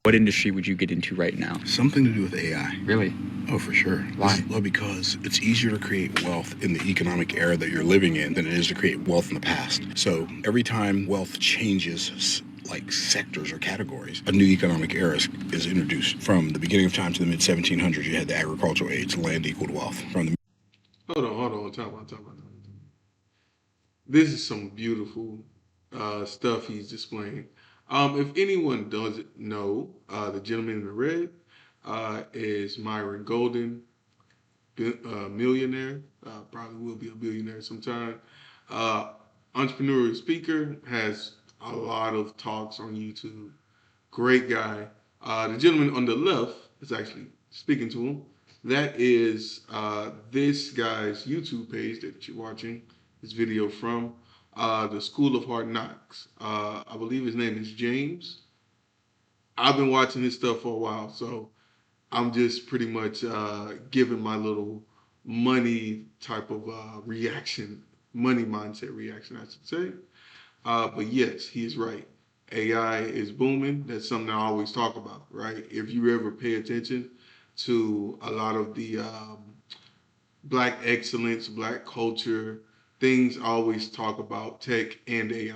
What industry would you get into right now? Something to do with AI. Really? Oh, for sure. Why? Well, because it's easier to create wealth in the economic era that you're living in than it is to create wealth in the past. So every time wealth changes, like sectors or categories, a new economic era is introduced. From the beginning of time to the mid 1700s, you had the agricultural age, land equaled wealth. From the Hold on. Time out. This is some beautiful stuff he's displaying. If anyone doesn't know, the gentleman in the red is Myron Golden, millionaire. Probably will be a billionaire sometime. Uh, Entrepreneurial speaker, has a lot of talks on YouTube. Great guy. The gentleman on the left is actually speaking to him. That is this guy's YouTube page that you're watching this video from, the School of Hard Knocks. I believe his name is James. I've been watching his stuff for a while, so I'm just pretty much giving my little money type of reaction, money mindset reaction, I should say. But yes, he is right. AI is booming. That's something I always talk about, right? If you ever pay attention to a lot of the black excellence, black culture, things I always talk about tech and AI.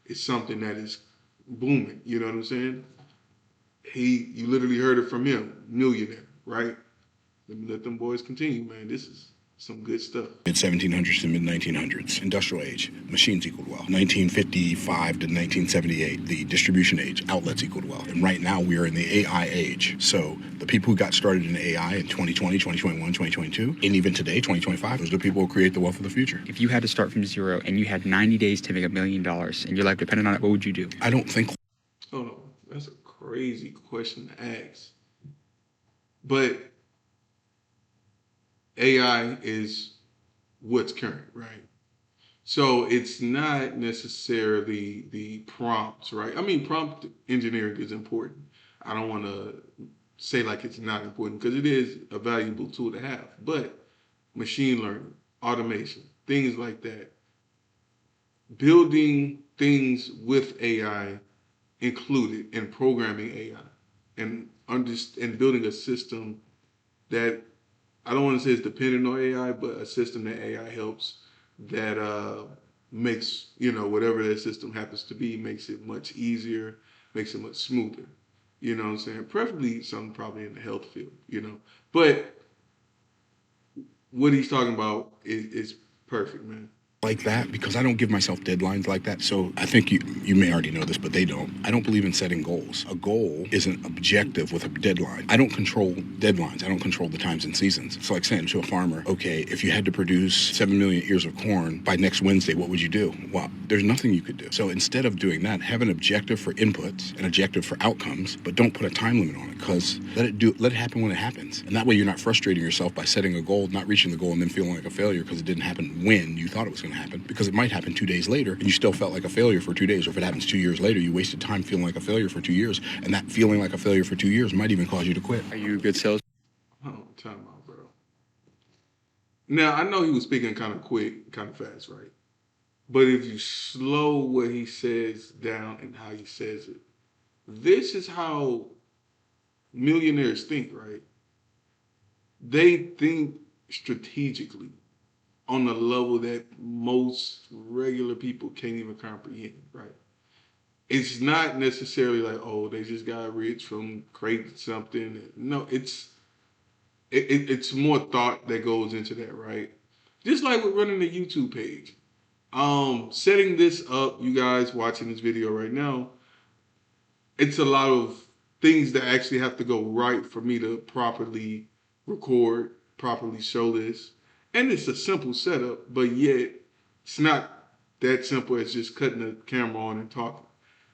It's something that is booming. You know what I'm saying? You literally heard it from him, millionaire, right? Let me let them boys continue, man. This is some good stuff. mid 1700s to mid 1900s, industrial age, machines equaled wealth. 1955 to 1978, the distribution age, outlets equaled wealth. And right now we are in the AI age. So the people who got started in AI in 2020, 2021, 2022, and even today, 2025, those are the people who create the wealth of the future. If you had to start from zero and you had 90 days to make $1 million and your life depended on it, what would you do? I don't think. Hold on. That's a crazy question to ask. But AI is what's current, right? So it's not necessarily the prompts, right? I mean, prompt engineering is important. I don't want to say like it's not important because it is a valuable tool to have. But machine learning, automation, things like that, building things with AI included in programming AI and building a system that I don't want to say it's dependent on AI, but a system that AI helps that makes, whatever that system happens to be, makes it much easier, makes it much smoother. You know what I'm saying? Preferably something probably in the health field. But what he's talking about is perfect, man. Like that because I don't give myself deadlines like that. So I think you may already know this, but they don't. I don't believe in setting goals. A goal is an objective with a deadline. I don't control deadlines. I don't control the times and seasons. It's like saying to a farmer, okay, if you had to produce 7 million ears of corn by next Wednesday, what would you do? Well, there's nothing you could do. So instead of doing that, have an objective for inputs, an objective for outcomes, but don't put a time limit on it because let it happen when it happens. And that way you're not frustrating yourself by setting a goal, not reaching the goal, and then feeling like a failure because it didn't happen when you thought it was going to happen, because it might happen 2 days later and you still felt like a failure for 2 days. Or if it happens 2 years later, you wasted time feeling like a failure for 2 years, and that feeling like a failure for 2 years might even cause you to quit. Are you a good sales? Oh, time out, bro. Now, I know he was speaking kind of quick, kind of fast, right? But if you slow what he says down and how he says it, this is how millionaires think, right? They think strategically on a level that most regular people can't even comprehend, right? It's not necessarily like, oh, they just got rich from creating something. No, it's more thought that goes into that, right? Just like with running a YouTube page. Setting this up, you guys watching this video right now, it's a lot of things that actually have to go right for me to properly record, properly show this. And it's a simple setup, but yet it's not that simple as just cutting the camera on and talking.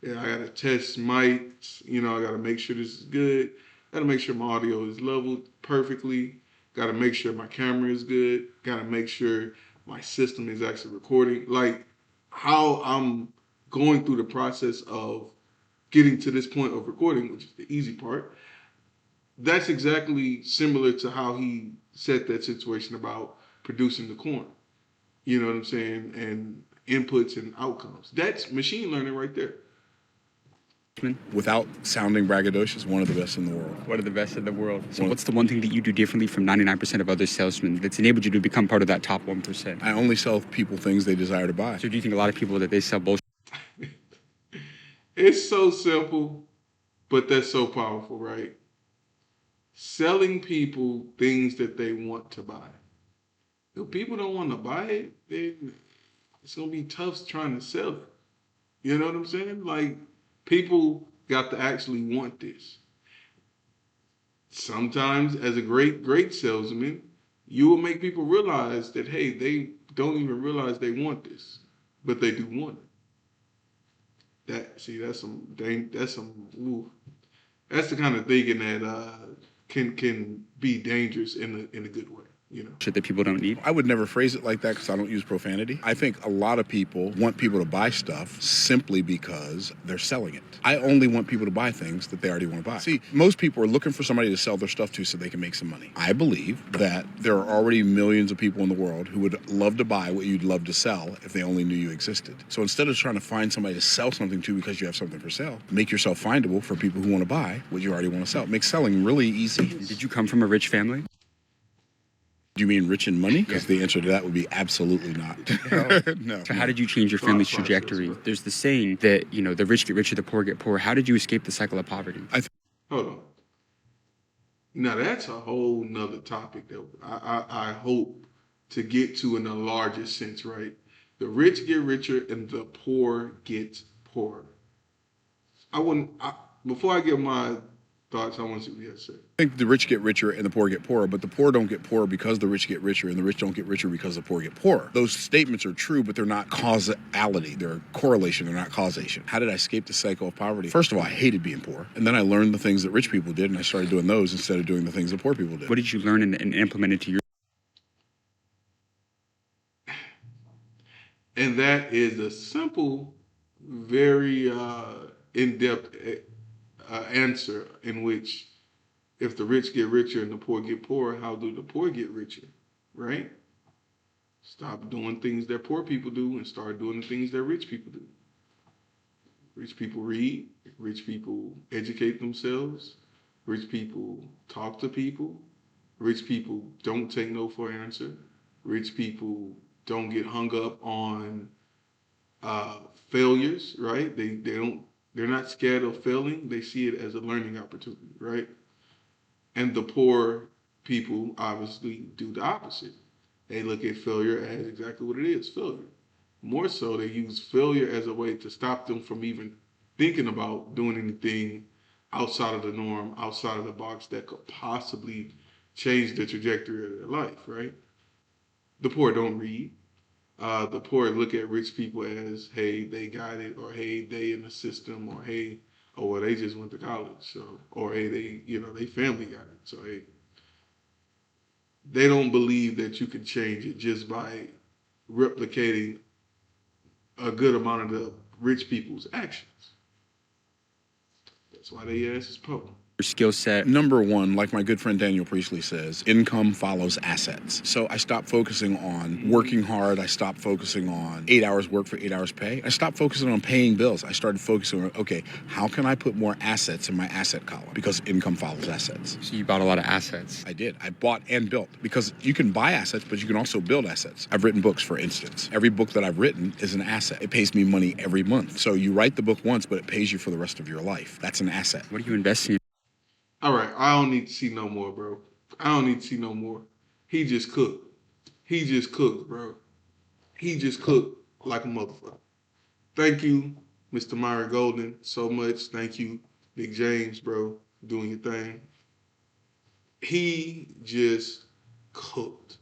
Yeah, I gotta test mics, I gotta make sure this is good. Gotta make sure my audio is leveled perfectly. Gotta make sure my camera is good. Gotta make sure my system is actually recording. Like how I'm going through the process of getting to this point of recording, which is the easy part, that's exactly similar to how he said that situation about producing the corn. You know what I'm saying? And inputs and outcomes. That's machine learning right there. Without sounding braggadocious, one of the best in the world. One of the best in the world. So what's the one thing that you do differently from 99% of other salesmen that's enabled you to become part of that top 1%? I only sell people things they desire to buy. So do you think a lot of people that they sell bullshit? It's so simple, but that's so powerful, right? Selling people things that they want to buy. If people don't want to buy it, then it's gonna be tough trying to sell it. You know what I'm saying? Like, people got to actually want this. Sometimes, as a great salesman, you will make people realize that, hey, they don't even realize they want this, but they do want it. Ooh, that's the kind of thinking that can be dangerous in a good way. You know. Shit that people don't need? I would never phrase it like that because I don't use profanity. I think a lot of people want people to buy stuff simply because they're selling it. I only want people to buy things that they already want to buy. See, most people are looking for somebody to sell their stuff to so they can make some money. I believe that there are already millions of people in the world who would love to buy what you'd love to sell if they only knew you existed. So instead of trying to find somebody to sell something to because you have something for sale, make yourself findable for people who want to buy what you already want to sell. Make selling really easy. Did you come from a rich family? Do you mean rich in money? Because the answer to that would be absolutely not. No. So how did you change your family's trajectory? There's the saying that, the rich get richer, the poor get poorer. How did you escape the cycle of poverty? Hold on. Now that's a whole nother topic that I hope to get to in a larger sense, right? The rich get richer and the poor get poorer. Before I give my thoughts, I want to see what you guys say. I think the rich get richer and the poor get poorer, but the poor don't get poorer because the rich get richer and the rich don't get richer because the poor get poorer. Those statements are true, but they're not causality. They're correlation, they're not causation. How did I escape the cycle of poverty? First of all, I hated being poor. And then I learned the things that rich people did and I started doing those instead of doing the things that poor people did. What did you learn and implement into your... And that is a simple, very in-depth answer in which if the rich get richer and the poor get poorer, how do the poor get richer, right? Stop doing things that poor people do and start doing the things that rich people do. Rich people read, rich people educate themselves, rich people talk to people, rich people don't take no for an answer, rich people don't get hung up on failures, right? They're not scared of failing. They see it as a learning opportunity, right? And the poor people obviously do the opposite. They look at failure as exactly what it is, failure. More so, they use failure as a way to stop them from even thinking about doing anything outside of the norm, outside of the box that could possibly change the trajectory of their life, right? The poor don't read. The poor look at rich people as, hey, they got it, or hey, they in the system, or hey, oh, well, they just went to college, so, or hey, they family got it, so hey, they don't believe that you can change it just by replicating a good amount of the rich people's actions. That's why they ass is poor. Your skill set? Number one, like my good friend Daniel Priestley says, income follows assets. So I stopped focusing on working hard. I stopped focusing on 8 hours work for 8 hours pay. I stopped focusing on paying bills. I started focusing on, okay, how can I put more assets in my asset column? Because income follows assets. So you bought a lot of assets. I did. I bought and built. Because you can buy assets, but you can also build assets. I've written books, for instance. Every book that I've written is an asset. It pays me money every month. So you write the book once, but it pays you for the rest of your life. That's an asset. What are you investing in? All right, I don't need to see no more, bro. I don't need to see no more. He just cooked. He just cooked, bro. He just cooked like a motherfucker. Thank you, Mr. Myron Golden, so much. Thank you, Big James, bro, doing your thing. He just cooked.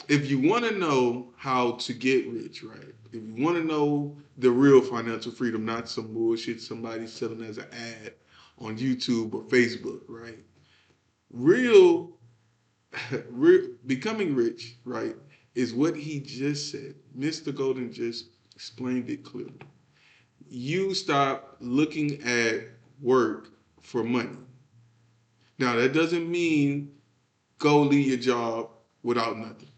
If you want to know how to get rich, right? If you want to know the real financial freedom, not some bullshit somebody selling as an ad on YouTube or Facebook, right? Real becoming rich, right, is what he just said. Mr. Golden just explained it clearly. You stop looking at work for money. Now, that doesn't mean go leave your job without nothing.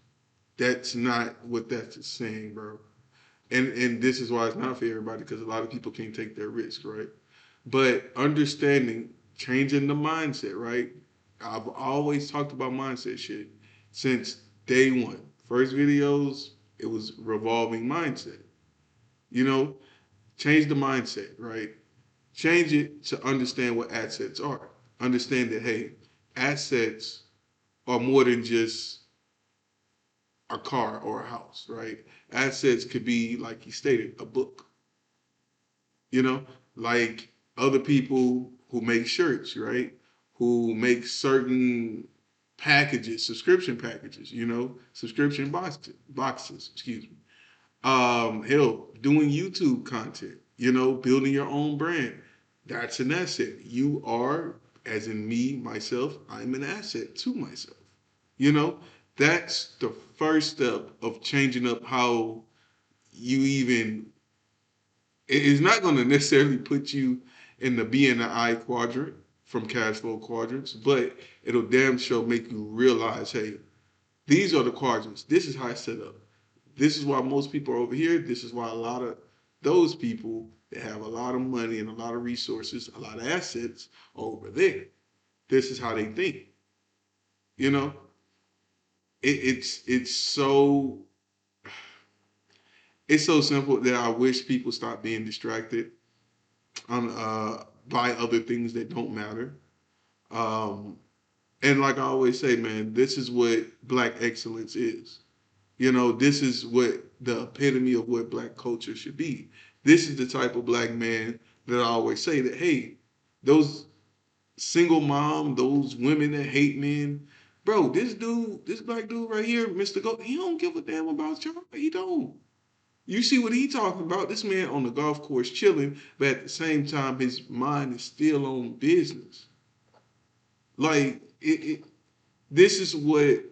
That's not what that's saying, bro. And this is why it's not for everybody, because a lot of people can't take their risk, right? But understanding, changing the mindset, right? I've always talked about mindset shit since day one. First videos, it was revolving mindset. You know, change the mindset, right? Change it to understand what assets are. Understand that, hey, assets are more than just a car or a house, right? Assets could be, like you stated, a book, you know, like other people who make shirts, right? Who make certain packages, subscription packages, subscription boxes, excuse me. Hell, doing YouTube content, building your own brand. That's an asset. You are, as in me, myself, I'm an asset to myself. You know, that's the first step of changing up how you even. It's not going to necessarily put you in the B and the I quadrant from cash flow quadrants, but it'll damn sure make you realize, hey, these are the quadrants. This is how I set up. This is why most people are over here. This is why a lot of those people that have a lot of money and a lot of resources, a lot of assets are over there. This is how they think. You know, it's so simple that I wish people stop being distracted on by other things that don't matter. Um, and like I always say, man, this is what black excellence is. This is what the epitome of what black culture should be. This is the type of black man that I always say that, hey, those single mom, those women that hate men, bro, this black dude right here, Mr. Gold, he don't give a damn about y'all. He don't. You see what he talking about? This man on the golf course chilling, but at the same time, his mind is still on business. Like this is what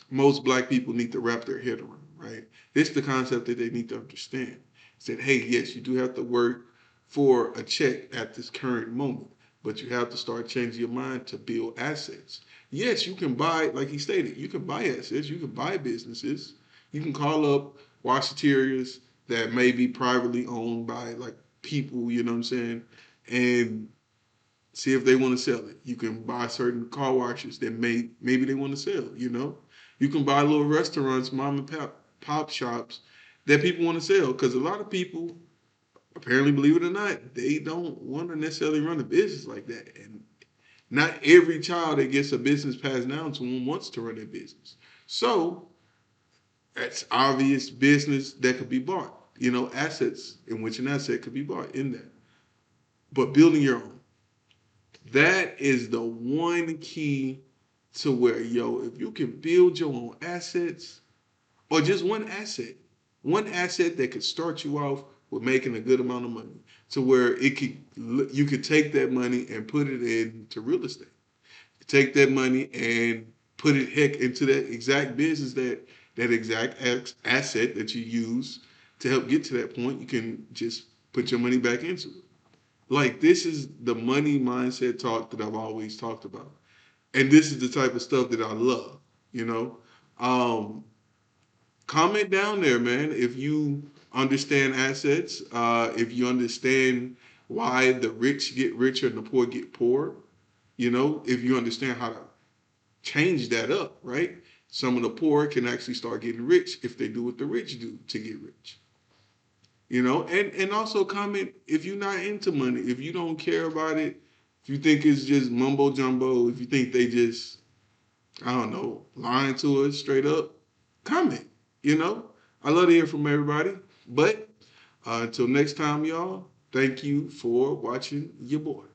most black people need to wrap their head around, right? This is the concept that they need to understand. Said, hey, yes, you do have to work for a check at this current moment, but you have to start changing your mind to build assets. Yes, you can buy, like he stated, you can buy assets, you can buy businesses, you can call up washaterias that may be privately owned by like people, you know what I'm saying, and see if they want to sell it. You can buy certain car washes that maybe they want to sell. You can buy little restaurants, mom and pop shops that people want to sell, because a lot of people, apparently, believe it or not, they don't want to necessarily run a business like that. And not every child that gets a business passed down to them wants to run a business. So that's obvious business that could be bought. Assets in which an asset could be bought in that. But building your own. That is the one key to where, if you can build your own assets, or just one asset that could start you off with making a good amount of money, to where you could take that money and put it into real estate. Take that money and put it into that exact business, that exact asset that you use to help get to that point. You can just put your money back into it. Like, this is the money mindset talk that I've always talked about. And this is the type of stuff that I love, you know? Um, Comment down there, man, if you understand assets, if you understand why the rich get richer and the poor get poorer, if you understand how to change that up, right? Some of the poor can actually start getting rich if they do what the rich do to get rich. And also comment if you're not into money, if you don't care about it, if you think it's just mumbo jumbo, if you think they just, I don't know, lying to us straight up, comment. I love to hear from everybody. But until next time, y'all, thank you for watching your boy.